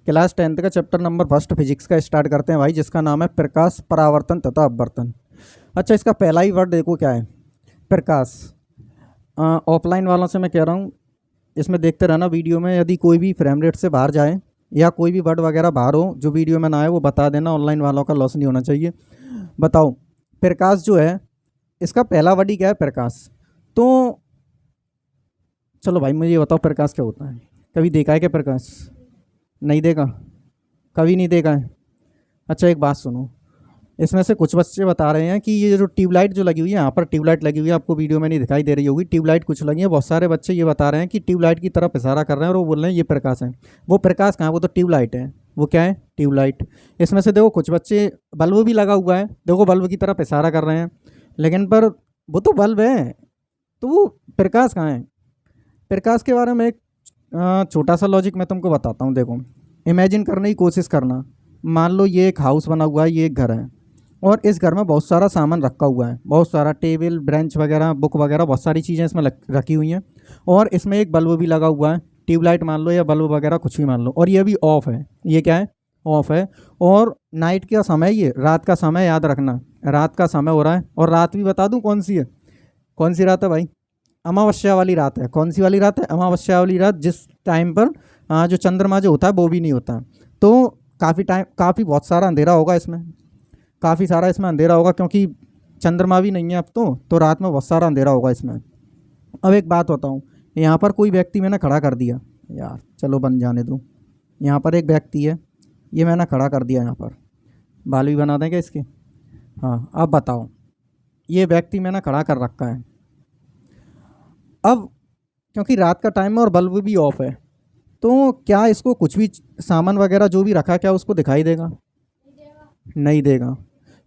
Class 10th का chapter number first physics का start करते हैं भाई, जिसका नाम है प्रकाश, परावर्तन तथा अपवर्तन। अच्छा, इसका पहला ही वर्ड देखो क्या है, प्रकाश। ऑफलाइन वालों से मैं कह रहा हूँ, इसमें देखते रहना वीडियो में, यदि कोई भी फ्रेम रेट से बाहर जाए या कोई भी वर्ड वगैरह बाहर हो जो वीडियो में ना आए वो बता देना, ऑनलाइन वालों का लॉस नहीं होना चाहिए। बताओ, प्रकाश जो है इसका पहला वर्ड ही क्या है, प्रकाश। तो चलो भाई मुझे ये बताओ, प्रकाश क्या होता है? कभी देखा है क्या प्रकाश? नहीं देखा, कभी नहीं देखा है। अच्छा एक बात सुनो, इसमें से कुछ बच्चे बता रहे हैं कि ये जो ट्यूबलाइट जो लगी हुई है, यहाँ पर ट्यूबलाइट लगी हुई है, आपको वीडियो में नहीं दिखाई दे रही होगी, ट्यूबलाइट कुछ लगी है। बहुत सारे बच्चे ये बता रहे हैं कि ट्यूबलाइट की तरफ इशारा कर रहे हैं और वो बोल रहे हैं ये प्रकाश है। वो प्रकाश कहाँ है? वो तो ट्यूबलाइट है। वो क्या है? ट्यूबलाइट। इसमें से देखो कुछ बच्चे, बल्ब भी लगा हुआ है, देखो बल्ब की तरफ इशारा कर रहे हैं, लेकिन पर वो तो बल्ब है, तो वो प्रकाश कहाँ है? प्रकाश के बारे में एक छोटा सा लॉजिक मैं तुमको बताता हूँ। देखो, इमेजिन करने की कोशिश करना। मान लो ये एक हाउस बना हुआ है, ये एक घर है, और इस घर में बहुत सारा सामान रखा हुआ है, बहुत सारा टेबल ब्रेंच वगैरह, बुक वगैरह, बहुत सारी चीज़ें इसमें रखी हुई हैं, और इसमें एक बल्ब भी लगा हुआ है, ट्यूबलाइट मान लो या बल्ब वगैरह कुछ भी मान लो, और ये भी ऑफ है। ये क्या है? ऑफ है। और नाइट का समय, ये रात का समय, याद रखना रात का समय हो रहा है। और रात भी बता दूँ कौन सी है? कौन सी रात है भाई? अमावस्या वाली रात है। कौन सी वाली रात है? अमावस्या वाली रात, जिस टाइम पर जो चंद्रमा जो होता है वो भी नहीं होता। तो काफ़ी बहुत सारा अंधेरा होगा इसमें, काफ़ी सारा इसमें अंधेरा होगा, क्योंकि चंद्रमा भी नहीं है अब तो रात में बहुत सारा अंधेरा होगा इसमें। अब एक बात बताऊँ, यहाँ पर कोई व्यक्ति मैंने खड़ा कर दिया, यार चलो बन जाने दो, यहाँ पर एक व्यक्ति है, ये मैंने खड़ा कर दिया, यहाँ पर बाल भी बना देंगे इसके। हाँ अब बताओ, ये व्यक्ति मैंने खड़ा कर रखा है। अब क्योंकि रात का टाइम है और बल्ब भी ऑफ है, तो क्या इसको कुछ भी सामान वगैरह जो भी रखा है, क्या उसको दिखाई देगा? नहीं देगा।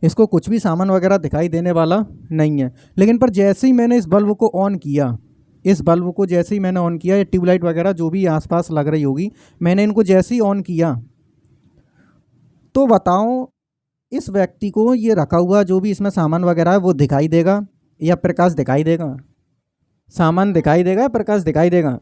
इसको कुछ भी सामान वगैरह दिखाई देने वाला नहीं है। लेकिन पर जैसे ही मैंने इस बल्ब को ऑन किया, इस बल्ब को जैसे ही मैंने ऑन किया, ये ट्यूबलाइट वगैरह जो भी आसपास लग रही होगी, मैंने इनको जैसे ही ऑन किया, तो बताओ इस व्यक्ति को ये रखा हुआ जो भी इसमें सामान वगैरह है वो दिखाई देगा या प्रकाश दिखाई देगा? सामान दिखाई देगा या प्रकाश दिखाई देगा?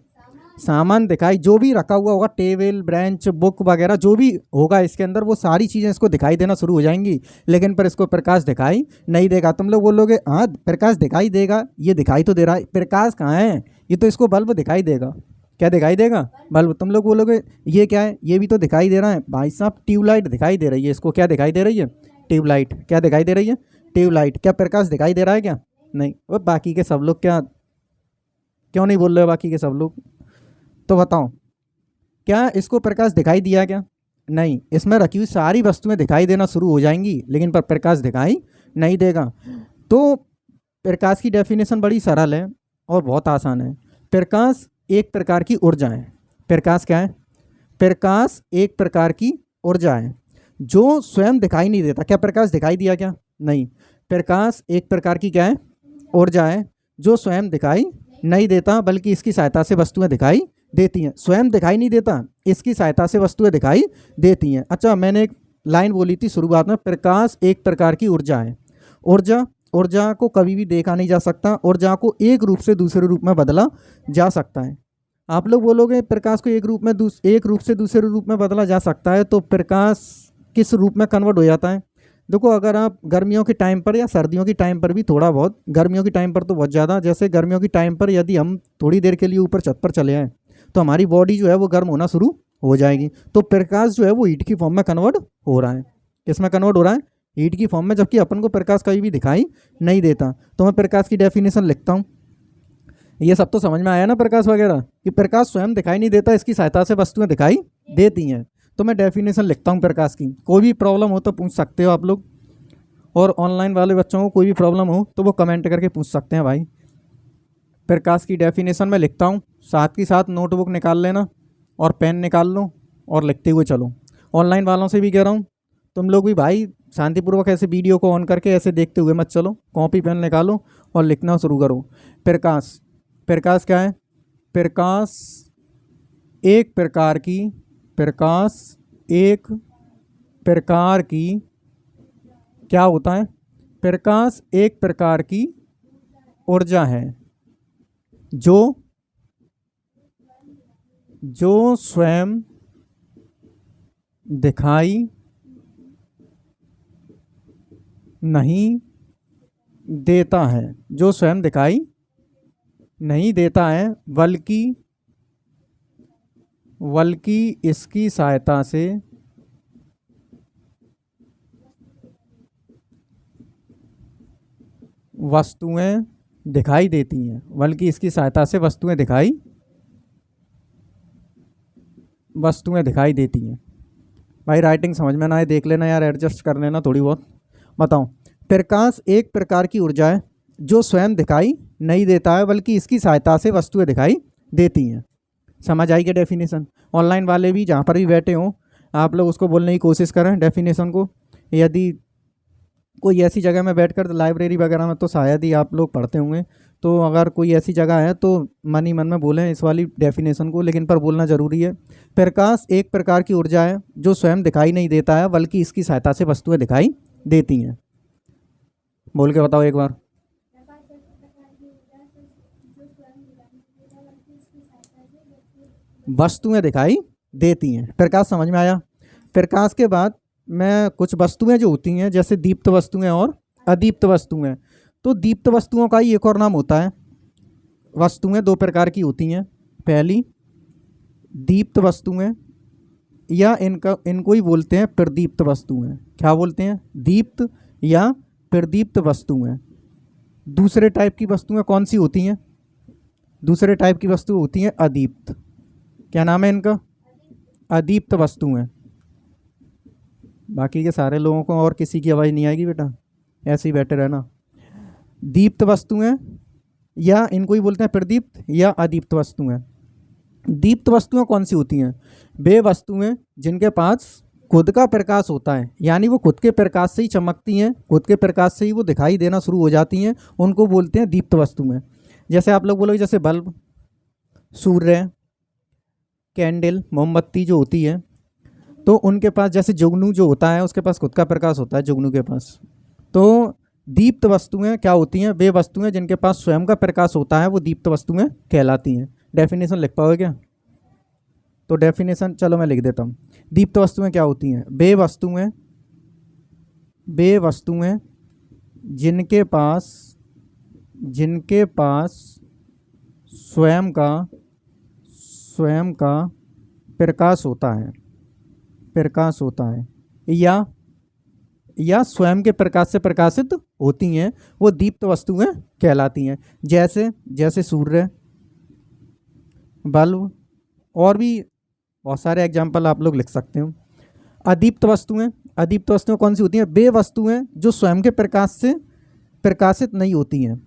सामान दिखाई, जो भी रखा हुआ होगा, टेबल ब्रेंच बुक वगैरह जो भी होगा इसके अंदर, वो सारी चीज़ें इसको दिखाई देना शुरू हो जाएंगी, लेकिन पर इसको प्रकाश दिखाई नहीं देगा। तुम लोग बोलोगे हाँ प्रकाश दिखाई देगा, ये दिखाई तो दे रहा है, प्रकाश कहाँ है? ये तो इसको बल्ब दिखाई देगा। क्या दिखाई देगा? बल्ब। तुम लोग बोलोगे ये क्या है? ये भी तो दिखाई दे रहा है। भाई साहब ट्यूबलाइट दिखाई दे रही है इसको। क्या दिखाई दे रही है? ट्यूबलाइट। क्या दिखाई दे रही है? ट्यूबलाइट। क्या प्रकाश दिखाई दे रहा है क्या? नहीं। वो बाकी के सब लोग क्या, क्यों नहीं बोल रहे हो बाकी के सब लोग? तो बताओ, क्या इसको प्रकाश दिखाई दिया क्या? नहीं। इसमें रखी हुई सारी वस्तुएं दिखाई देना शुरू हो जाएंगी, लेकिन पर प्रकाश दिखाई नहीं देगा। तो प्रकाश की डेफिनेशन बड़ी सरल है और बहुत आसान है। प्रकाश एक प्रकार की ऊर्जा है। प्रकाश क्या है? प्रकाश एक प्रकार की ऊर्जा है जो स्वयं दिखाई नहीं देता। क्या प्रकाश दिखाई दिया क्या? नहीं। प्रकाश एक प्रकार की क्या है? ऊर्जा है जो स्वयं दिखाई नहीं देता, बल्कि इसकी सहायता से वस्तुएं दिखाई देती हैं। स्वयं दिखाई नहीं देता, इसकी सहायता से वस्तुएं दिखाई देती हैं। अच्छा, मैंने एक लाइन बोली थी शुरुआत में, प्रकाश एक प्रकार की ऊर्जा है। ऊर्जा को कभी भी देखा नहीं जा सकता, ऊर्जा को एक रूप से दूसरे रूप में बदला जा सकता है। आप लोग बोलोगे प्रकाश को एक रूप से दूसरे रूप में बदला जा सकता है, तो प्रकाश किस रूप में कन्वर्ट हो जाता है? देखो, अगर आप गर्मियों के टाइम पर या सर्दियों के टाइम पर भी थोड़ा बहुत, गर्मियों के टाइम पर तो बहुत ज़्यादा, जैसे गर्मियों के टाइम पर यदि हम थोड़ी देर के लिए ऊपर छत पर चले आए तो हमारी बॉडी जो है वो गर्म होना शुरू हो जाएगी। तो प्रकाश जो है वो हीट की फॉर्म में कन्वर्ट हो रहा है। किस में कन्वर्ट हो रहा है? हीट की फॉर्म में, जबकि अपन को प्रकाश कहीं भी दिखाई नहीं देता। तो मैं प्रकाश की डेफिनेशन लिखता हूँ। ये सब तो समझ में आया ना प्रकाश वगैरह, कि प्रकाश स्वयं दिखाई नहीं देता, इसकी सहायता से वस्तुएं दिखाई देती हैं। तो मैं डेफिनेशन लिखता हूँ प्रकाश की। कोई भी प्रॉब्लम हो तो पूछ सकते हो आप लोग, और ऑनलाइन वाले बच्चों को कोई भी प्रॉब्लम हो तो वो कमेंट करके पूछ सकते हैं भाई। प्रकाश की डेफिनेशन मैं लिखता हूँ, साथ ही साथ नोटबुक निकाल लेना और पेन निकाल लो और लिखते हुए चलो। ऑनलाइन वालों से भी कह रहा हूँ, तुम लोग भी भाई शांतिपूर्वक ऐसे वीडियो को ऑन करके ऐसे देखते हुए मत चलो, कॉपी पेन निकालो और लिखना शुरू करो। प्रकाश, प्रकाश क्या है? प्रकाश एक प्रकार की, प्रकाश एक प्रकार की क्या होता है? प्रकाश एक प्रकार की ऊर्जा है जो स्वयं दिखाई नहीं देता है, जो स्वयं दिखाई नहीं देता है, बल्कि बल्कि इसकी सहायता से वस्तुएं दिखाई देती हैं, बल्कि इसकी सहायता से वस्तुएं दिखाई देती हैं। भाई राइटिंग समझ में ना आए देख लेना यार, एडजस्ट कर लेना थोड़ी बहुत। बताओ, प्रकाश एक प्रकार की ऊर्जा है जो स्वयं दिखाई नहीं देता है, बल्कि इसकी सहायता से वस्तुएं दिखाई देती हैं। समझ आई क्या डेफिनेशन? ऑनलाइन वाले भी जहाँ पर भी बैठे हों, आप लोग उसको बोलने की कोशिश करें डेफिनेशन को। यदि कोई ऐसी जगह में बैठकर, लाइब्रेरी वगैरह में तो शायद ही आप लोग पढ़ते होंगे, तो अगर कोई ऐसी जगह है तो मन ही मन में बोलें इस वाली डेफिनेशन को, लेकिन पर बोलना ज़रूरी है। प्रकाश एक प्रकार की ऊर्जा है जो स्वयं दिखाई नहीं देता है, बल्कि इसकी सहायता से वस्तुएं दिखाई देती हैं। बोल के बताओ एक बार। वस्तुएं दिखाई देती हैं, प्रकाश समझ में आया। प्रकाश के बाद में कुछ वस्तुएं जो होती हैं, जैसे दीप्त वस्तुएं और अदीप्त वस्तुएं। तो दीप्त वस्तुओं का ही एक और नाम होता है। वस्तुएं दो प्रकार की होती हैं। पहली दीप्त वस्तुएं, या इनको ही बोलते हैं प्रदीप्त वस्तुएं। क्या बोलते हैं? दीप्त या प्रदीप्त वस्तुएं। दूसरे टाइप की वस्तुएं कौन सी होती हैं? दूसरे टाइप की वस्तु होती हैं अदीप्त। क्या नाम है इनका? अदीप्त वस्तुएं। बाकी के सारे लोगों को और किसी की आवाज़ नहीं आएगी बेटा, ऐसे ही बैठे रहना। दीप्त वस्तुएं, या इनको ही बोलते हैं प्रदीप्त या अदीप्त वस्तुएं। दीप्त वस्तुएं कौन सी होती हैं? वे वस्तुएं जिनके पास खुद का प्रकाश होता है, यानी वो खुद के प्रकाश से ही चमकती हैं, खुद के प्रकाश से ही वो दिखाई देना शुरू हो जाती हैं, उनको बोलते हैं दीप्त वस्तुएं। जैसे आप लोग बोलोगे, जैसे बल्ब, सूर्य, कैंडल, मोमबत्ती जो होती है, तो उनके पास, जैसे जुगनू जो होता है उसके पास खुद का प्रकाश होता है, जुगनू के पास। तो दीप्त वस्तुएं क्या होती हैं? वे वस्तुएं जिनके पास स्वयं का प्रकाश होता है, वो दीप्त वस्तुएं कहलाती हैं। डेफिनेशन लिख पाओगे क्या? तो डेफिनेशन चलो मैं लिख देता हूँ। दीप्त वस्तुएं क्या होती हैं? वे वस्तुएं जिनके पास स्वयं का प्रकाश होता है, या स्वयं के प्रकाश से प्रकाशित होती हैं, वो दीप्त वस्तुएं कहलाती हैं। जैसे सूर्य, बल्ब, और भी बहुत सारे एग्जाम्पल आप लोग लिख सकते हो। अदीप्त वस्तुएं कौन सी होती हैं? वे वस्तुएं जो स्वयं के प्रकाश से प्रकाशित नहीं होती हैं,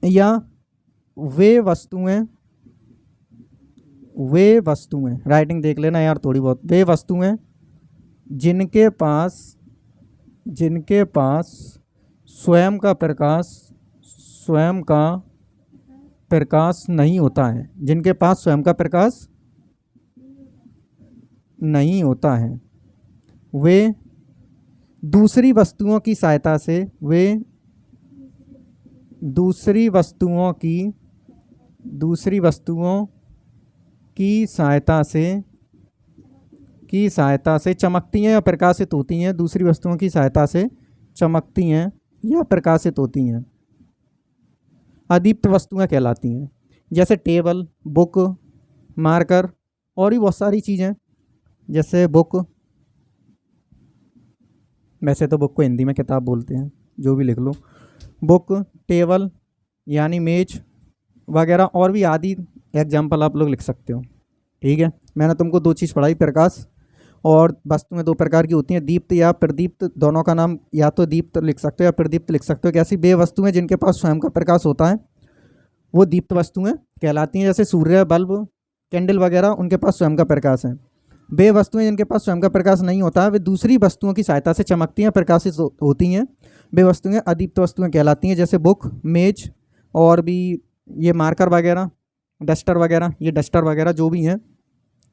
या वे वस्तुएं राइटिंग देख लेना यार थोड़ी बहुत। वे वस्तुएं जिनके पास स्वयं का प्रकाश नहीं होता है, जिनके पास स्वयं का प्रकाश नहीं होता है, वे दूसरी वस्तुओं की सहायता से चमकती हैं या प्रकाशित होती हैं। दूसरी वस्तुओं की सहायता से चमकती हैं या प्रकाशित होती हैं, अदीप्त वस्तुएं कहलाती हैं। जैसे टेबल, बुक, मार्कर, और भी बहुत सारी चीज़ें। जैसे बुक, वैसे तो बुक को हिंदी में किताब बोलते हैं, जो भी लिख लो। बुक, टेबल यानी मेज वगैरह, और भी आदि एग्जाम्पल आप लोग लिख सकते हो। ठीक है, मैंने तुमको दो चीज़ पढ़ाई, प्रकाश और वस्तुएं दो प्रकार की होती हैं, दीप्त या प्रदीप्त। दोनों का नाम या तो दीप्त लिख सकते हो या प्रदीप्त लिख सकते हो। कैसी? वे वस्तुएं जिनके पास स्वयं का प्रकाश होता है, वो दीप्त वस्तुएं कहलाती हैं। जैसे सूर्य, बल्ब, कैंडल वगैरह, उनके पास स्वयं का प्रकाश है। वे वस्तुएं जिनके पास स्वयं का प्रकाश नहीं होता है, वे दूसरी वस्तुओं की सहायता से चमकती हैं, प्रकाशित होती हैं, वे वस्तुएं अदीप्त वस्तुएं कहलाती हैं। जैसे बुक, मेज, और भी ये मार्कर वगैरह, डस्टर वगैरह, ये डस्टर वगैरह जो भी हैं,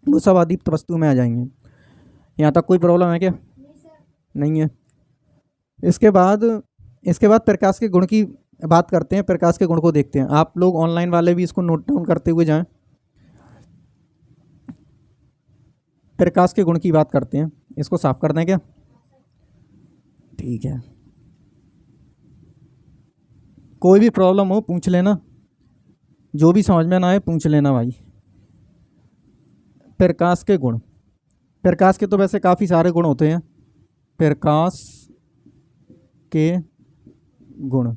वो सब अदीप्त वस्तुओं में आ जाएंगे। यहाँ तक कोई प्रॉब्लम है क्या? नहीं है। इसके बाद प्रकाश के गुण की बात करते हैं। प्रकाश के गुण को देखते हैं। आप लोग ऑनलाइन वाले भी इसको नोट डाउन करते हुए जाएं। प्रकाश के गुण की बात करते हैं। इसको साफ कर दें क्या? ठीक है, कोई भी प्रॉब्लम हो पूछ लेना, जो भी समझ में ना आए पूछ लेना भाई। प्रकाश के गुण, प्रकाश के तो वैसे काफ़ी सारे गुण होते हैं। प्रकाश के गुण,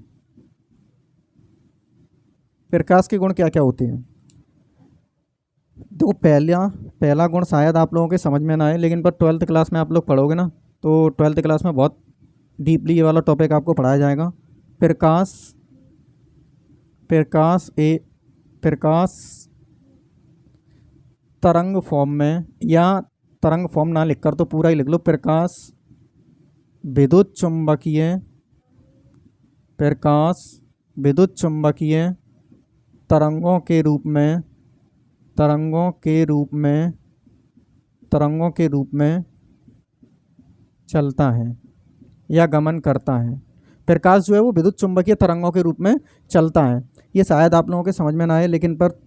प्रकाश के गुण क्या क्या होते हैं? देखो पहला पहला गुण शायद आप लोगों के समझ में ना आए, लेकिन पर 12th क्लास में आप लोग पढ़ोगे ना, तो 12th क्लास में बहुत डीपली ये वाला टॉपिक आपको पढ़ाया जाएगा। प्रकाश, प्रकाश ए प्रकाश तरंग फॉर्म में, या तरंग फॉर्म ना लिखकर तो पूरा ही लिख लो, प्रकाश विद्युत चुम्बकीय, प्रकाश विद्युत चुम्बकीय तरंगों के रूप में, तरंगों के रूप में, तरंगों के रूप में चलता है या गमन करता है। प्रकाश जो है वो विद्युत चुम्बकीय तरंगों के रूप में चलता है। ये शायद आप लोगों के समझ में ना आए, लेकिन पर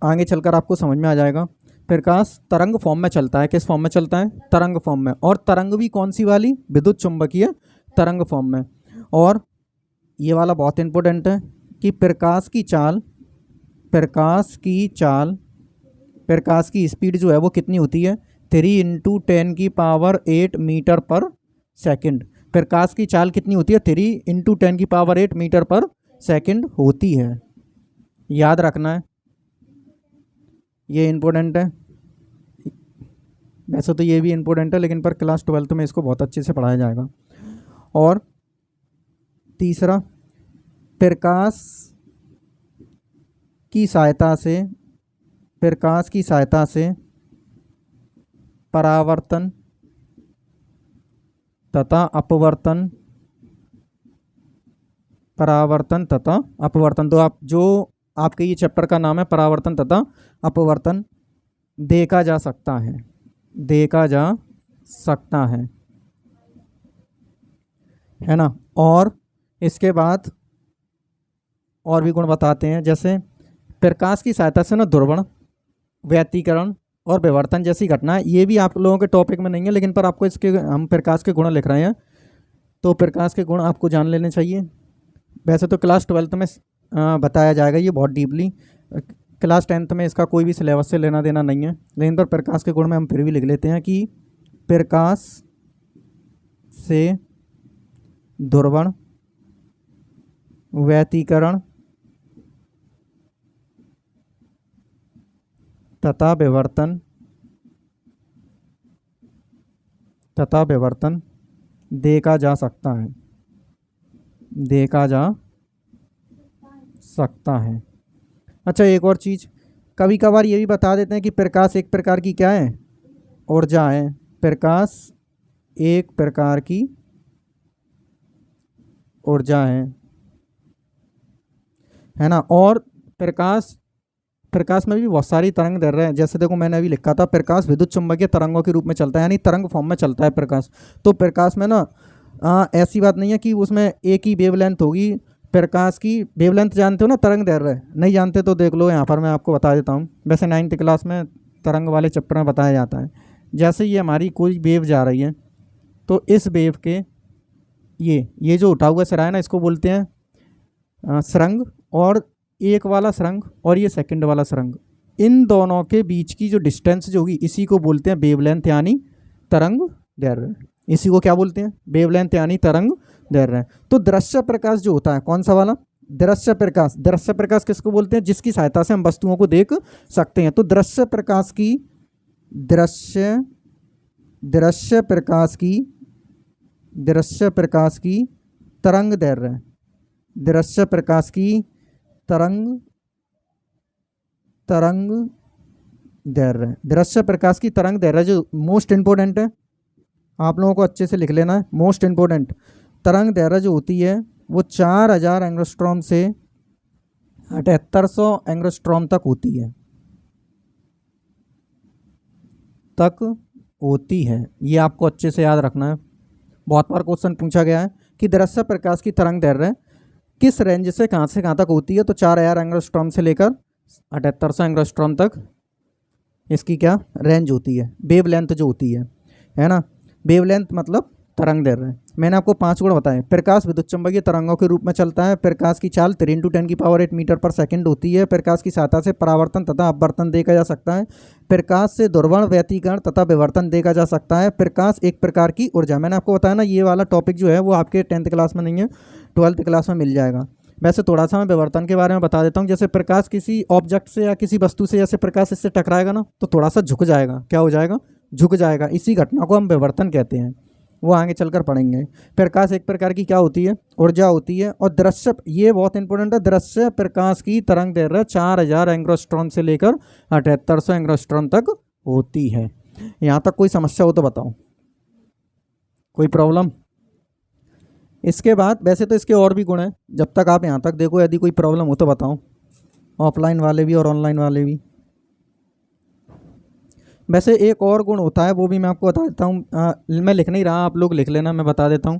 आगे चलकर आपको समझ में आ जाएगा। प्रकाश तरंग फॉर्म में चलता है। किस फॉर्म में चलता है? तरंग फॉर्म में। और तरंग भी कौन सी वाली? विद्युत चुम्बकीय तरंग फॉर्म में। और ये वाला बहुत इंपॉर्टेंट है कि प्रकाश की चाल, प्रकाश की चाल, प्रकाश की स्पीड जो है वो कितनी होती है? 3 × 10⁸ मीटर पर सेकंड। प्रकाश की चाल कितनी होती है? 3 × 10⁸ मीटर पर सेकंड होती है। याद रखना है, ये इम्पोर्टेंट है। वैसे तो ये भी इम्पोर्टेंट है, लेकिन पर क्लास 12th में इसको बहुत अच्छे से पढ़ाया जाएगा। और तीसरा, प्रकाश की सहायता से, प्रकाश की सहायता से परावर्तन तथा अपवर्तन, परावर्तन तथा अपवर्तन, तो आप जो आपके ये चैप्टर का नाम है परावर्तन तथा अपवर्तन, देखा जा सकता है, देखा जा सकता है ना। और इसके बाद और भी गुण बताते हैं, जैसे प्रकाश की सहायता से ना ध्रुवण, व्यतिकरण और विवर्तन जैसी घटना, ये भी आप लोगों के टॉपिक में नहीं है, लेकिन पर आपको इसके, हम प्रकाश के गुण लिख रहे हैं तो प्रकाश के गुण आपको जान लेने चाहिए। वैसे तो क्लास 12th में बताया जाएगा ये बहुत डीपली, क्लास 10th में इसका कोई भी सिलेबस से लेना देना नहीं है, लेकिन पर प्रकाश के गुण में हम फिर भी लिख लेते हैं कि प्रकाश से ध्रुवण, व्यतिकरण तथा विवर्तन देखा जा सकता है, देखा जा सकता है। अच्छा, एक और चीज़ कभी कभार ये भी बता देते हैं कि प्रकाश एक प्रकार की क्या है? ऊर्जा है। प्रकाश एक प्रकार की ऊर्जा है ना। और प्रकाश, प्रकाश में भी बहुत सारी तरंग दैर्घ्य हैं। जैसे देखो मैंने अभी लिखा था, प्रकाश विद्युत चुम्बकीय तरंगों के रूप में चलता है, यानी तरंग फॉर्म में चलता है प्रकाश। तो प्रकाश में ना ऐसी बात नहीं है कि उसमें एक ही वेवलेंथ होगी। प्रकाश की वेवलेंथ जानते हो ना, तरंग दैर्घ्य? नहीं जानते तो देख लो, यहाँ पर मैं आपको बता देता हूँ। वैसे 9th क्लास में तरंग वाले चैप्टर में बताया जाता है। जैसे ये हमारी कोई वेव जा रही है, तो इस वेव के ये जो उठा हुआ सिरा है ना, इसको बोलते हैं सुरंग, और एक वाला सुरंग और ये सेकंड वाला सुरंग, इन दोनों के बीच की जो डिस्टेंस जो होगी इसी को बोलते हैं वेवलेंथ यानी तरंग दैर्घ्य। इसी को क्या बोलते हैं? वेवलेंथ यानी तरंग दैर्घ्य। तो दृश्य प्रकाश जो होता है, कौन सा वाला? दृश्य प्रकाश। दृश्य प्रकाश किसको बोलते हैं? जिसकी सहायता से हम वस्तुओं को देख सकते हैं। तो दृश्य प्रकाश की, दृश्य प्रकाश की तरंग दैर्घ्य, दृश्य प्रकाश की तरंग दैर्घ्य, दृश्य प्रकाश की तरंग दैर्घ्य जो मोस्ट इंपॉर्टेंट है, आप लोगों को अच्छे से लिख लेना है। मोस्ट इंपॉर्टेंट तरंग दैर्घ्य जो होती है वो 4000 एंगस्ट्रॉम से 7800 एंगस्ट्रॉम तक होती है, ये आपको अच्छे से याद रखना है। बहुत बार क्वेश्चन पूछा गया है कि दृश्य प्रकाश की तरंग दैर्घ्य किस रेंज से कहाँ तक होती है? तो 4000 एंगस्ट्रॉम से लेकर 7800 एंगस्ट्रॉम तक इसकी क्या रेंज होती है, वेवलेंथ जो होती है। है ना। वेवलेंथ मतलब तरंग दैर्ध्य। मैंने आपको 5 गुण बताए। प्रकाश विद्युत चुम्बकीय तरंगों के रूप में चलता है। प्रकाश की चाल 3 × 10⁸ मीटर पर सेकंड होती है। प्रकाश की सहायता से परावर्तन तथा अपवर्तन देखा जा सकता है। प्रकाश से ध्रुवण, व्यतिकरण तथा विवर्तन देखा जा सकता है। प्रकाश एक प्रकार की ऊर्जा। मैंने आपको बताया ना, ये वाला टॉपिक जो है वो आपके 10th क्लास में नहीं है, 12th क्लास में मिल जाएगा। वैसे थोड़ा सा मैं विवर्तन के बारे में बता देता हूँ। जैसे प्रकाश किसी ऑब्जेक्ट से या किसी वस्तु से, जैसे प्रकाश इससे टकराएगा ना, तो थोड़ा सा झुक जाएगा। क्या हो जाएगा? झुक जाएगा। इसी घटना को हम विवर्तन कहते हैं, वो आगे चलकर पढ़ेंगे। प्रकाश एक प्रकार की क्या होती है? ऊर्जा होती है। और दृश्य, ये बहुत इंपॉर्टेंट है, दृश्य प्रकाश की तरंग दैर्ध्य 4000 एंग्स्ट्रॉम से लेकर 7800 एंग्स्ट्रॉम तक होती है। यहाँ तक कोई समस्या हो तो बताओ, कोई प्रॉब्लम? इसके बाद वैसे तो इसके और भी गुण हैं, जब तक आप यहाँ तक देखो, यदि कोई प्रॉब्लम हो तो बताओ, ऑफलाइन वाले भी और ऑनलाइन वाले भी। वैसे एक और गुण होता है, वो भी मैं आपको बता देता हूँ। मैं लिख नहीं रहा, आप लोग लिख लेना, मैं बता देता हूँ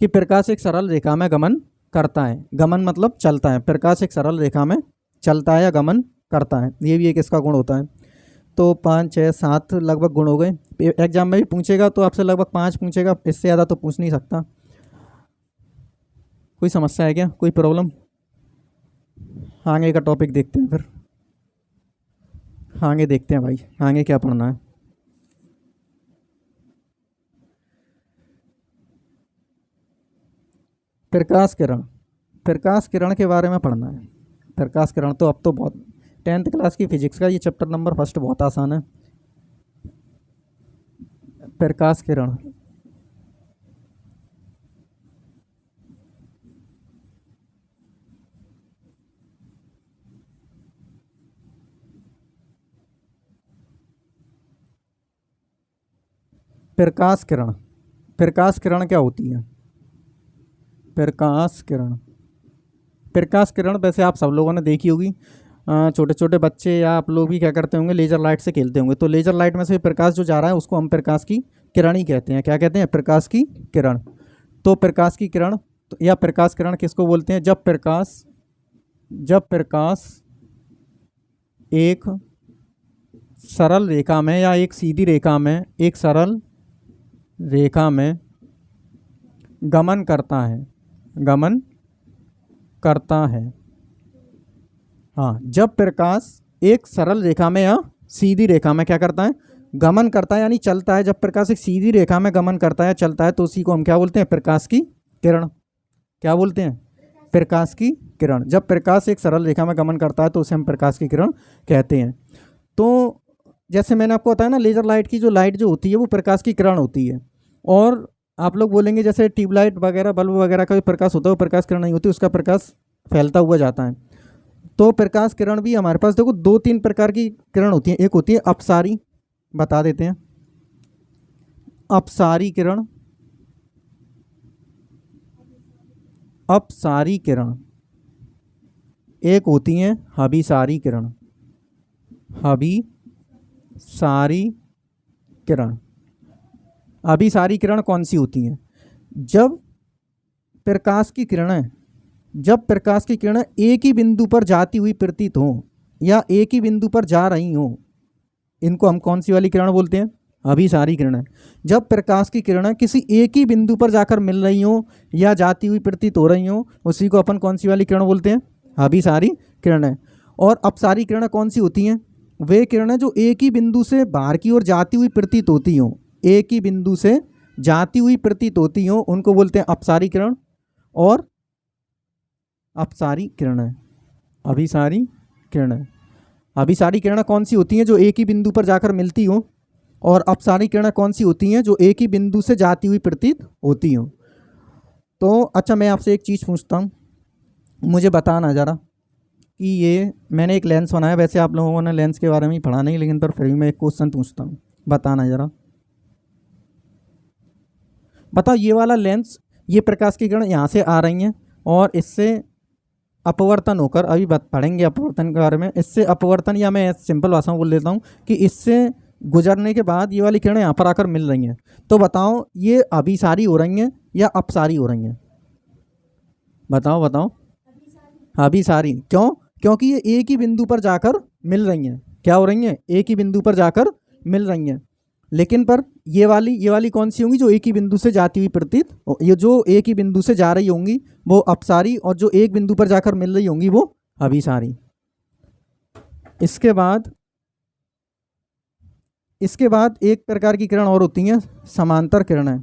कि प्रकाश एक सरल रेखा में गमन करता है। गमन मतलब चलता है। प्रकाश एक सरल रेखा में चलता है या गमन करता है, ये भी एक इसका गुण होता है। तो 5, 6, 7 लगभग गुण हो गए। एग्जाम में भी पूछेगा तो आपसे लगभग 5 पूछेगा, इससे ज़्यादा तो पूछ नहीं सकता। कोई समस्या है क्या? कोई प्रॉब्लम? आगे का टॉपिक देखते हैं फिर। आगे देखते हैं भाई, आगे क्या पढ़ना है। प्रकाश किरण। प्रकाश किरण के बारे में पढ़ना है। प्रकाश किरण तो अब तो बहुत, 10th क्लास की फिजिक्स का ये चैप्टर नंबर 1 बहुत आसान है। प्रकाश किरण, प्रकाश किरण, प्रकाश किरण क्या होती है? प्रकाश किरण, प्रकाश किरण वैसे आप सब लोगों ने देखी होगी। छोटे छोटे बच्चे या आप लोग भी क्या करते होंगे, लेजर लाइट से खेलते होंगे। तो लेजर लाइट में से प्रकाश जो जा रहा है उसको हम प्रकाश की किरण ही कहते हैं। क्या कहते हैं? प्रकाश की किरण। तो प्रकाश की किरण या प्रकाश किरण किसको बोलते हैं? जब प्रकाश एक सरल रेखा में या एक सीधी रेखा में, एक सरल रेखा में गमन करता है, गमन करता है। हाँ, जब प्रकाश एक सरल रेखा में या सीधी रेखा में क्या करता है? गमन करता है, यानी चलता है। जब प्रकाश एक सीधी रेखा में गमन करता है, चलता है, तो उसी को हम क्या बोलते हैं? प्रकाश की किरण। क्या बोलते हैं? प्रकाश की किरण। जब प्रकाश एक सरल रेखा में गमन करता है तो उसे हम प्रकाश की किरण कहते हैं। तो जैसे मैंने आपको बताया ना, लेजर लाइट की जो लाइट जो होती है वो प्रकाश की किरण होती है। और आप लोग बोलेंगे जैसे ट्यूबलाइट वगैरह, बल्ब वगैरह का जो प्रकाश होता है वो प्रकाश किरण नहीं होती, उसका प्रकाश फैलता हुआ जाता है। तो प्रकाश किरण भी हमारे पास देखो 2-3 प्रकार की किरण होती हैं। एक होती है अपसारी, बता देते हैं, अपसारी किरण, अपसारी किरण। एक होती है अभिसारी किरण, अभिसारी किरण। अभिसारी किरण कौन सी होती हैं? जब प्रकाश की किरणें, जब प्रकाश की किरणें एक ही बिंदु पर जाती हुई प्रतीत हो या एक ही बिंदु पर जा रही हो, इनको हम कौन सी वाली किरण बोलते हैं? अभिसारी किरणें। जब प्रकाश की किरणें किसी एक ही बिंदु पर जाकर मिल रही हो या जाती हुई प्रतीत हो रही हो, उसी को अपन कौन सी वाली किरण बोलते हैं? अभिसारी किरणें। और अपसारी किरणें कौन सी होती हैं? वे किरणें जो एक ही बिंदु से बाहर की ओर जाती हुई प्रतीत होती हों, एक ही बिंदु से जाती हुई प्रतीत होती हों, उनको बोलते हैं अपसारी किरण और अपसारी किरणें। अभिसारी किरणें। अभिसारी किरणें कौन सी होती हैं? जो एक ही बिंदु पर जाकर मिलती हो। और अपसारी किरणें कौन सी होती हैं? जो एक ही बिंदु से जाती हुई प्रतीत होती हो। तो अच्छा, मैं आपसे एक चीज़ पूछता हूँ, मुझे बताना ज़रा कि ये मैंने एक लेंस बनाया, वैसे आप लोगों ने लेंस के बारे में ही पढ़ा नहीं, लेकिन पर फिर भी मैं एक क्वेश्चन पूछता हूँ, बताना ज़रा। बताओ, ये वाला लेंस, ये प्रकाश की किरण यहाँ से आ रही हैं और इससे अपवर्तन होकर, अभी बात पढ़ेंगे अपवर्तन के बारे में, इससे अपवर्तन, या मैं सिंपल भाषा में बोल देता हूँ कि इससे गुजरने के बाद ये वाली किरणें यहाँ पर आकर मिल रही हैं। तो बताओ, ये अभिसारी हो रही हैं या अपसारी हो रही हैं? बताओ बताओ। अभिसारी। क्यों? क्योंकि ये एक ही बिंदु पर जाकर मिल रही हैं। क्या हो रही हैं? एक ही बिंदु पर जाकर मिल रही हैं। लेकिन पर ये वाली कौन सी होंगी, जो एक ही बिंदु से जाती हुई प्रतीत, ये जो एक ही बिंदु से जा रही होंगी वो अपसारी, और जो एक बिंदु पर जाकर मिल रही होंगी वो अभिसारी। इसके बाद एक प्रकार की किरण और होती हैं, समांतर किरणें।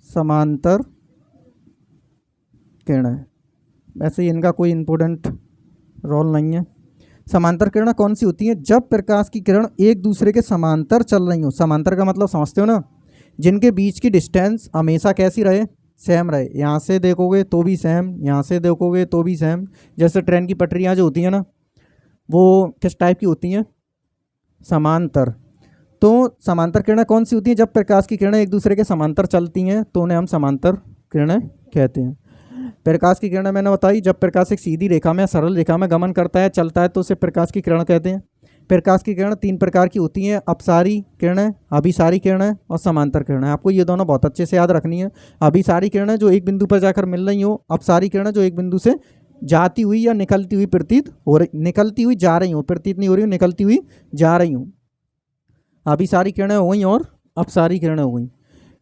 समांतर किरणें, वैसे ही इनका कोई इम्पोर्टेंट रोल नहीं है। समांतर किरणें कौन सी होती हैं, जब प्रकाश की किरण एक दूसरे के समांतर चल रही हो। समांतर का मतलब समझते हो ना, जिनके बीच की डिस्टेंस हमेशा कैसी रहे, सेम रहे। यहाँ से देखोगे तो भी सेम, यहाँ से देखोगे तो भी सेम। जैसे ट्रेन की पटरियाँ जो होती हैं ना, वो किस टाइप की होती हैं, समांतर। तो समांतर किरणें कौन सी होती हैं, जब प्रकाश की किरणें एक दूसरे के समांतर चलती हैं तो उन्हें हम समांतर किरणें कहते हैं। प्रकाश की किरणें मैंने बताई, जब प्रकाश एक सीधी रेखा में, सरल रेखा में गमन करता है, चलता है, तो उसे प्रकाश की किरण कहते हैं। प्रकाश की किरण 3 प्रकार की होती हैं, अपसारी किरणें, अभिसारी किरणें और समांतर किरणें। आपको ये दोनों बहुत अच्छे से याद रखनी है। अभिसारी किरणें जो एक बिंदु पर जाकर मिल रही हो, अपसारी किरणें जो एक बिंदु से जाती हुई या निकलती हुई प्रतीत हो रही, निकलती हुई जा रही हूँ, प्रतीत नहीं हो रही हूँ, निकलती हुई जा रही हूँ। अभिसारी किरणें हो गई और अपसारी किरणें हो गई।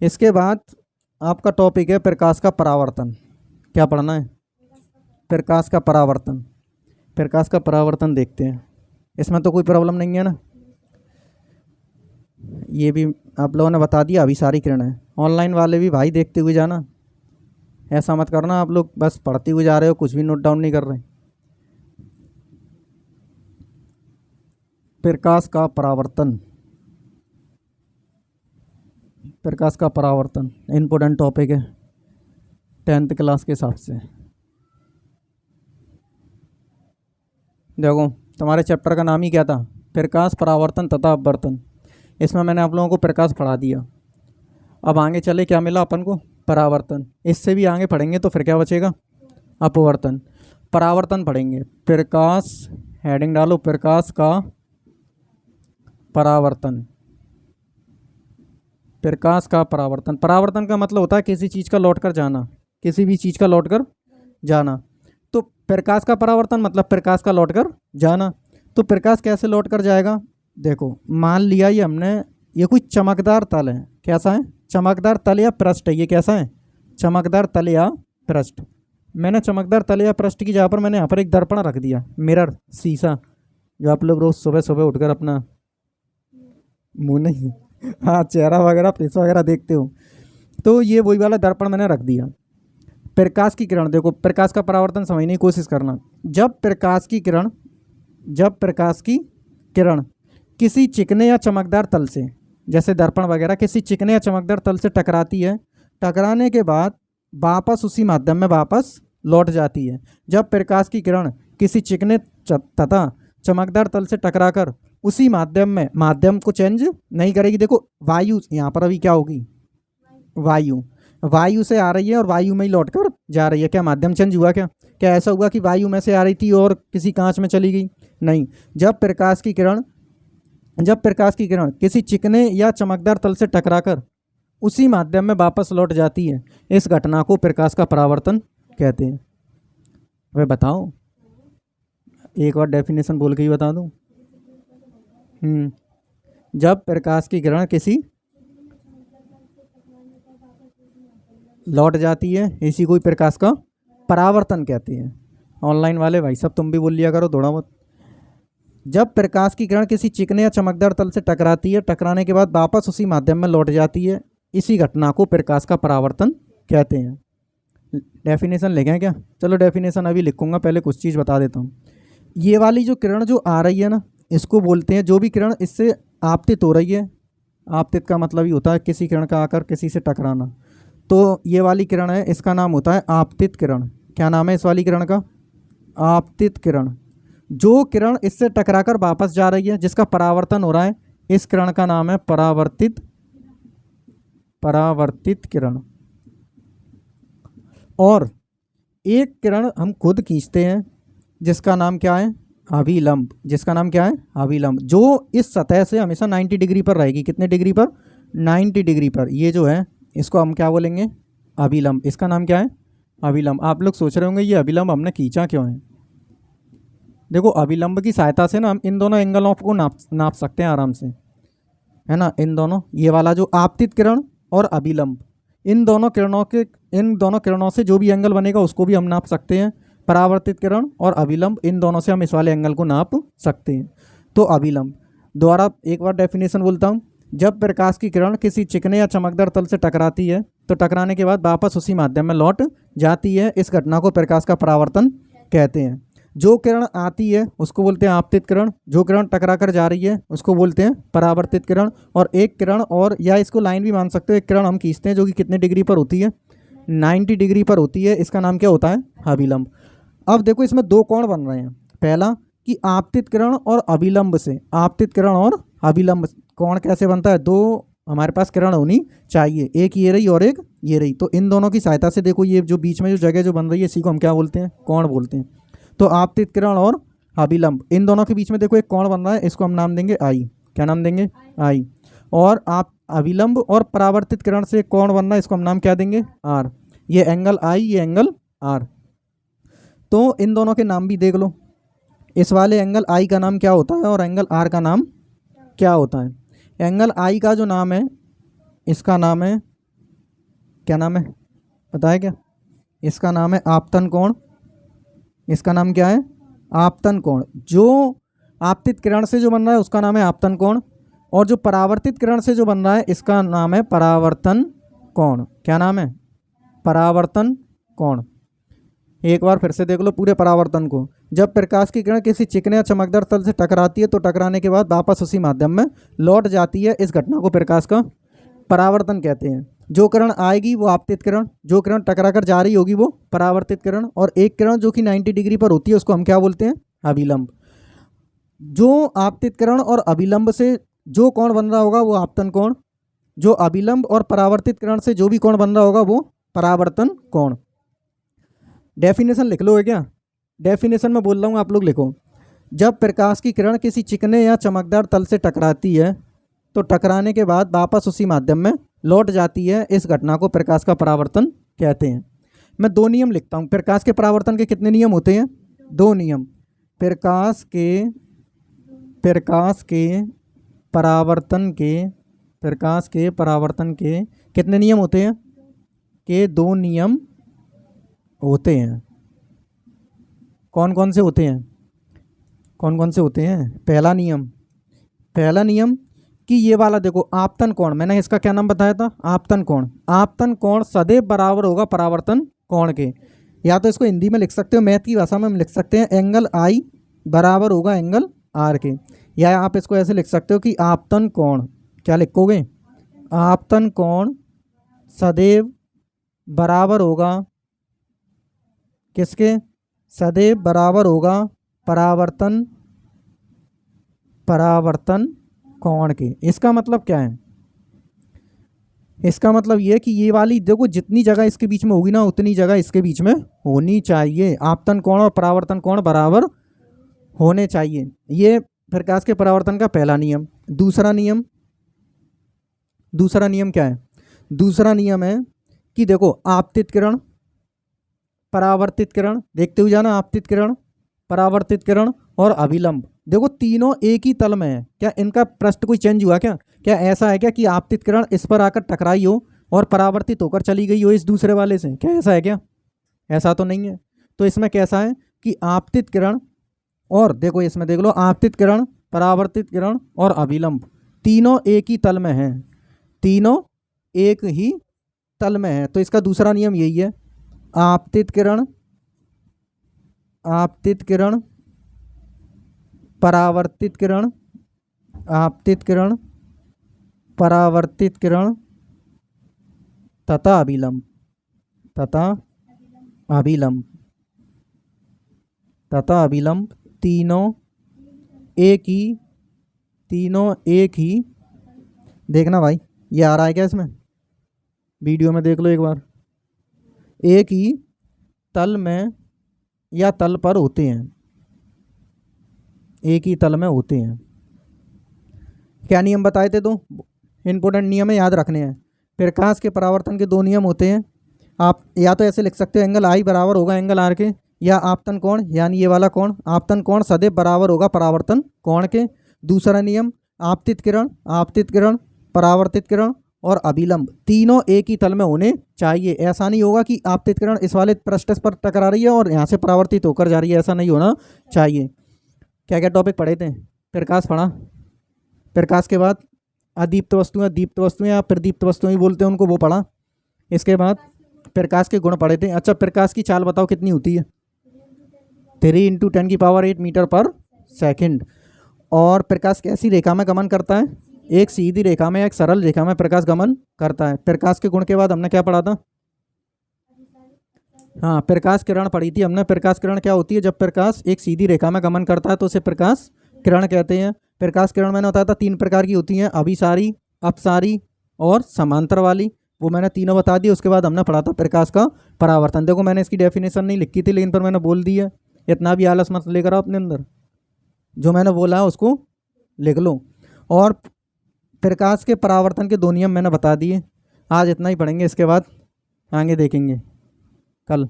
इसके बाद आपका टॉपिक है प्रकाश का परावर्तन। क्या पढ़ना है, प्रकाश का परावर्तन। प्रकाश का परावर्तन देखते हैं, इसमें तो कोई प्रॉब्लम नहीं है ना। ये भी आप लोगों ने बता दिया, अभिसारी किरणें। ऑनलाइन वाले भी भाई देखते हुए जाना, ऐसा मत करना आप लोग बस पढ़ते हुए जा रहे हो, कुछ भी नोट डाउन नहीं कर रहे। प्रकाश का परावर्तन, प्रकाश का परावर्तन इम्पोर्टेंट टॉपिक है 10th क्लास के हिसाब से। देखो तुम्हारे चैप्टर का नाम ही क्या था, प्रकाश परावर्तन तथा अपवर्तन। इसमें मैंने आप लोगों को प्रकाश पढ़ा दिया। अब आगे चले क्या मिला अपन को, परावर्तन। इससे भी आगे पढ़ेंगे तो फिर क्या बचेगा, अपवर्तन। परावर्तन पढ़ेंगे, प्रकाश, हेडिंग डालो प्रकाश का परावर्तन। प्रकाश का परावर्तन, परावर्तन का मतलब होता है किसी चीज़ का लौट कर जाना, किसी भी चीज़ का लौट कर जाना। तो प्रकाश का परावर्तन मतलब प्रकाश का लौट कर जाना। तो प्रकाश कैसे लौट कर जाएगा, देखो मान लिया ये हमने, ये कोई चमकदार तल है, कैसा है, चमकदार तल या पृष्ठ है। ये कैसा है, चमकदार तल या पृष्ठ। मैंने चमकदार तल या पृष्ठ की जगह पर मैंने यहाँ पर एक दर्पण रख दिया, मिरर, शीशा, जो आप लोग रोज़ सुबह सुबह उठकर अपना मुँह नहीं हाँ चेहरा वगैरह फेस वगैरह देखते हो, तो ये वही वाला दर्पण मैंने रख दिया। प्रकाश की किरण, देखो प्रकाश का परावर्तन समझने की कोशिश करना। जब प्रकाश की किरण किसी चिकने या चमकदार तल से, जैसे दर्पण वगैरह, किसी चिकने या चमकदार तल से टकराती है, टकराने के बाद वापस उसी माध्यम में वापस लौट जाती है। जब प्रकाश की किरण किसी चिकने तथा चमकदार तल से टकराकर उसी माध्यम को चेंज नहीं करेगी। देखो वायु यहाँ पर अभी क्या होगी, वायु से आ रही है और वायु में ही लौट कर जा रही है। क्या माध्यम चेंज हुआ, क्या ऐसा हुआ कि वायु में से आ रही थी और किसी कांच में चली गई, नहीं। जब प्रकाश की किरण किसी चिकने या चमकदार तल से टकराकर उसी माध्यम में वापस लौट जाती है, इस घटना को प्रकाश का परावर्तन कहते हैं। वे बताओ, एक बार डेफिनेशन बोल के ही बता दूं। जब प्रकाश की किरण किसी लौट जाती है, इसी को प्रकाश का परावर्तन कहते हैं। ऑनलाइन वाले भाई सब तुम भी बोल लिया करो थोड़ा बहुत। जब प्रकाश की किरण किसी चिकने या चमकदार तल से टकराती है, टकराने के बाद वापस उसी माध्यम में लौट जाती है, इसी घटना को प्रकाश का परावर्तन कहते हैं। डेफिनेशन लिखें क्या, चलो डेफिनेशन अभी लिखूंगा, पहले कुछ चीज़ बता देता हूँ। ये वाली जो किरण जो आ रही है ना, इसको बोलते हैं, जो भी किरण इससे आपतित हो रही है, आपतित का मतलब ही होता है किसी किरण का आकर किसी से टकराना, तो ये वाली किरण है, इसका नाम होता है आपतित किरण। क्या नाम है इस वाली किरण का, आपतित किरण। जो किरण इससे टकराकर वापस जा रही है, जिसका परावर्तन हो रहा है, इस किरण का नाम है परावर्तित किरण। और एक किरण हम खुद खींचते हैं, जिसका नाम क्या है, अभिलंब। जिसका नाम क्या है, अभिलंब, जो इस सतह से हमेशा 90 डिग्री पर रहेगी। कितने डिग्री पर, 90 डिग्री पर। ये जो है इसको हम क्या बोलेंगे, अभिलंब। इसका नाम क्या है, अभिलंब। आप लोग सोच रहे होंगे ये अभिलंब हमने खींचा क्यों है। देखो अभिलंब की सहायता से ना हम इन दोनों एंगलों को नाप सकते हैं आराम से। है ना, इन दोनों, ये वाला जो आपतित किरण और अभिलंब, इन दोनों किरणों से जो भी एंगल बनेगा उसको भी हम नाप सकते हैं। परावर्तित किरण और अभिलंब, इन दोनों से हम इस वाले एंगल को नाप सकते हैं। तो अभिलंब, दोबारा एक बार डेफिनेशन बोलता हूँ। जब प्रकाश की किरण किसी चिकने या चमकदार तल से टकराती है तो टकराने के बाद वापस उसी माध्यम में लौट जाती है, इस घटना को प्रकाश का परावर्तन कहते हैं। जो किरण आती है उसको बोलते हैं आपतित किरण, जो किरण टकरा कर जा रही है उसको बोलते हैं परावर्तित किरण। और एक किरण, और या इसको लाइन भी मान सकते हो, एक किरण हम खींचते हैं जो कि कितने डिग्री पर होती है, 90 डिग्री पर होती है, इसका नाम क्या होता है, अभिलंब। अब देखो इसमें दो कोण बन रहे हैं। पहला कि आपतित किरण और अभिलंब से, आपतित किरण और अभिलंब कोण कैसे बनता है, दो हमारे पास किरण होनी चाहिए, एक ये रही और एक ये रही। तो इन दोनों की सहायता से देखो ये जो बीच में जो जगह जो बन रही है इसी को हम क्या बोलते हैं, कोण बोलते हैं। तो आपतित किरण और अभिलंब, इन दोनों के बीच में देखो एक कोण बन रहा है, इसको हम नाम देंगे आई। क्या नाम देंगे, आई। और आप अभिलंब और परावर्तित किरण से एक कोण बन रहा है, इसको हम नाम क्या देंगे, आर। ये एंगल आई, ये एंगल आर। तो इन दोनों के नाम भी देख लो, इस वाले एंगल आई का नाम क्या होता है और एंगल आर का नाम क्या होता है। एंगल आई का जो नाम है इसका नाम है, क्या नाम है बताया क्या, इसका नाम है आपतन कोण। इसका नाम क्या है, आपतन कोण। जो आपतित किरण से जो बन रहा है उसका नाम है आपतन कोण, और जो परावर्तित किरण से जो बन रहा है इसका नाम है परावर्तन कोण। क्या नाम है, परावर्तन कोण। एक बार फिर से देख लो पूरे परावर्तन को। जब प्रकाश की किरण किसी चिकने या चमकदार तल से टकराती है तो टकराने के बाद वापस उसी माध्यम में लौट जाती है, इस घटना को प्रकाश का परावर्तन कहते हैं। जो किरण आएगी वो आपतित किरण, जो किरण टकरा कर जा रही होगी वो परावर्तित किरण, और एक किरण जो कि 90 डिग्री पर होती है उसको हम क्या बोलते हैं, अभिलंब। जो आपतित किरण और अभिलंब से जो कोण बन रहा होगा वो आपतन कोण, जो अभिलंब और परावर्तित किरण से जो भी कोण बन रहा होगा वो परावर्तन कोण। डेफिनेशन लिख लो है क्या, डेफिनेशन में बोल रहा हूँ आप लोग लिखो। जब प्रकाश की किरण किसी चिकने या चमकदार तल से टकराती है तो टकराने के बाद वापस उसी माध्यम में लौट जाती है, इस घटना को प्रकाश का परावर्तन कहते हैं। मैं दो नियम लिखता हूँ। प्रकाश के परावर्तन के कितने नियम होते हैं, दो नियम। प्रकाश के परावर्तन के कितने नियम होते हैं, के दो नियम होते हैं। कौन कौन से होते हैं, कौन कौन से होते हैं। पहला नियम कि ये वाला देखो आपतन कोण, मैंने इसका क्या नाम बताया था, आपतन कोण। आपतन कोण सदैव बराबर होगा परावर्तन कोण के। या तो इसको हिंदी में लिख सकते हो, मैथ की भाषा में हम लिख सकते हैं एंगल आई बराबर होगा एंगल आर के। या आप इसको ऐसे लिख सकते हो कि आपतन कोण, क्या लिखोगे, आपतन कोण सदैव बराबर होगा किसके, सदैव बराबर होगा परावर्तन कोण के। इसका मतलब क्या है, इसका मतलब ये कि ये वाली देखो जितनी जगह इसके बीच में होगी ना उतनी जगह इसके बीच में होनी चाहिए। आपतन कोण और परावर्तन कोण बराबर होने चाहिए। ये प्रकाश के परावर्तन का पहला नियम। दूसरा नियम क्या है, दूसरा नियम है कि देखो आपतित किरण परावर्तित किरण, देखते हुए जाना, आपतित किरण परावर्तित किरण और अभिलंब, देखो तीनों एक ही तल में है। क्या इनका पृष्ठ कोई चेंज हुआ क्या, क्या ऐसा है क्या कि आपतित किरण इस पर आकर टकराई हो और परावर्तित होकर चली गई हो इस दूसरे वाले से, क्या ऐसा है क्या, ऐसा तो नहीं है। तो इसमें कैसा है कि आपतित किरण, और देखो इसमें देख लो आपतित किरण परावर्तित किरण और अभिलंब तीनों एक ही तल में हैं, तीनों एक ही तल में है। तो इसका दूसरा नियम यही है, आपतित किरण परावर्तित किरण, आपतित किरण परावर्तित किरण तथा अभिलंब तीनों एक ही देखना भाई, ये आ रहा है क्या इसमें, वीडियो में देख लो एक बार, एक ही तल में या तल पर होते हैं, एक ही तल में होते हैं। क्या नियम बताए थे, दो इंपॉर्टेंट नियम है, याद रखने हैं। प्रकाश के परावर्तन के दो नियम होते हैं। आप या तो ऐसे लिख सकते हो एंगल आई बराबर होगा एंगल आर के, या आपतन कोण यानी ये वाला कोण, आपतन कोण सदैव बराबर होगा परावर्तन कोण के। दूसरा नियम आपतित किरण, परावर्तित किरण और अभिलंब तीनों एक ही तल में होने चाहिए। ऐसा नहीं होगा कि आपतित किरण इस वाले पृष्ठ पर टकरा रही है और यहाँ से परावर्तित होकर जा रही है, ऐसा नहीं होना चाहिए। क्या क्या टॉपिक पढ़े थे? प्रकाश पढ़ा, प्रकाश के बाद अदीप्त वस्तुएं, दीप्त वस्तुएं या प्रदीप्त वस्तुएं ही बोलते हैं उनको, वो पढ़ा। इसके बाद प्रकाश के गुण पढ़े थे। अच्छा, प्रकाश की चाल बताओ कितनी होती है? 3 × 10⁸ मीटर पर सेकंड। और प्रकाश कैसी रेखा में गमन करता है? एक सीधी रेखा में, एक सरल रेखा में प्रकाश गमन करता है। प्रकाश के गुण के बाद हमने क्या पढ़ा था? हाँ, प्रकाश किरण पढ़ी थी हमने। प्रकाश किरण क्या होती है? जब प्रकाश एक सीधी रेखा में गमन करता है तो उसे प्रकाश किरण कहते हैं। प्रकाश किरण मैंने बताया था 3 प्रकार की होती हैं, अभिसारी, अपसारी और समांतर वाली। वो मैंने तीनों बता दी। उसके बाद हमने पढ़ा था प्रकाश का परावर्तन। देखो मैंने इसकी डेफिनेशन नहीं लिखी थी, लेकिन पर मैंने बोल दी है। इतना भी आलस मत लेकर आओ अपने अंदर, जो मैंने बोला है उसको लिख लो। और प्रकाश के परावर्तन के 2 नियम मैंने बता दिए। आज इतना ही पढ़ेंगे, इसके बाद आगे देखेंगे कल।